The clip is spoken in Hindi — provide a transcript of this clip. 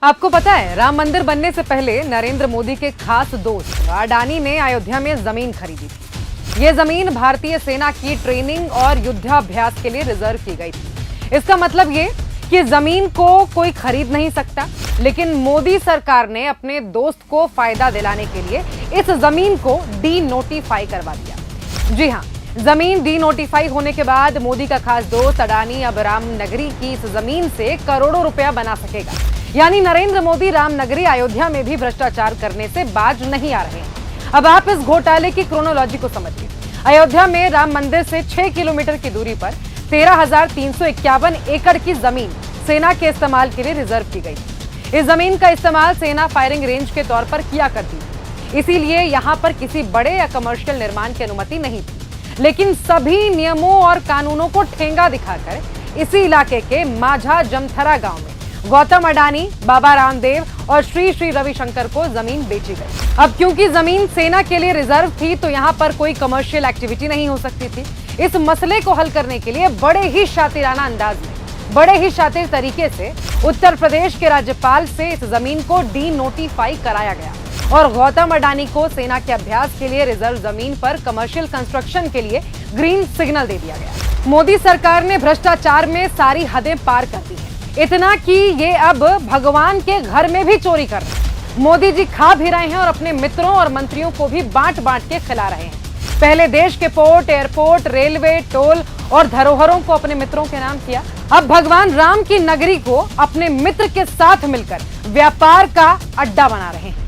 आपको पता है, राम मंदिर बनने से पहले नरेंद्र मोदी के खास दोस्त अडानी ने अयोध्या में जमीन खरीदी थी। ये जमीन भारतीय सेना की ट्रेनिंग और युद्धाभ्यास के लिए रिजर्व की गई थी। इसका मतलब ये कि जमीन को कोई खरीद नहीं सकता, लेकिन मोदी सरकार ने अपने दोस्त को फायदा दिलाने के लिए इस जमीन को डी नोटिफाई करवा दिया। जी हां, जमीन डी नोटिफाई होने के बाद मोदी का खास दोस्त अडानी अब रामनगरी की इस जमीन से करोड़ों रुपया बना सकेगा। यानी नरेंद्र मोदी रामनगरी अयोध्या में भी भ्रष्टाचार करने से बाज नहीं आ रहे हैं। अब आप इस घोटाले की क्रोनोलॉजी को समझिए। अयोध्या में राम मंदिर से 6 किलोमीटर की दूरी पर 13,351 एकड़ की जमीन सेना के इस्तेमाल के लिए रिजर्व की गई। इस जमीन का इस्तेमाल सेना फायरिंग रेंज के तौर पर किया करती थी, इसीलिए यहां पर किसी बड़े या कमर्शियल निर्माण की अनुमति नहीं थी। लेकिन सभी नियमों और कानूनों को ठेंगा दिखाकर इसी इलाके के माझा जमथरा गांव में गौतम अडानी, बाबा रामदेव और श्री श्री रविशंकर को जमीन बेची गई। अब क्योंकि जमीन सेना के लिए रिजर्व थी, तो यहां पर कोई कमर्शियल एक्टिविटी नहीं हो सकती थी। इस मसले को हल करने के लिए बड़े ही शातिराना अंदाज में, बड़े ही शातिर तरीके से उत्तर प्रदेश के राज्यपाल से इस जमीन को डी नोटिफाई कराया गया और गौतम अडानी को सेना के अभ्यास के लिए रिजर्व जमीन पर कमर्शियल कंस्ट्रक्शन के लिए ग्रीन सिग्नल दे दिया गया। मोदी सरकार ने भ्रष्टाचार में सारी हदें पार कर दी हैं, इतना कि ये अब भगवान के घर में भी चोरी कर रहे हैं। मोदी जी खा भी रहे हैं और अपने मित्रों और मंत्रियों को भी बांट बांट के खिला रहे हैं। पहले देश के पोर्ट, एयरपोर्ट, रेलवे, टोल और धरोहरों को अपने मित्रों के नाम किया। अब भगवान राम की नगरी को अपने मित्र के साथ मिलकर व्यापार का अड्डा बना रहे हैं।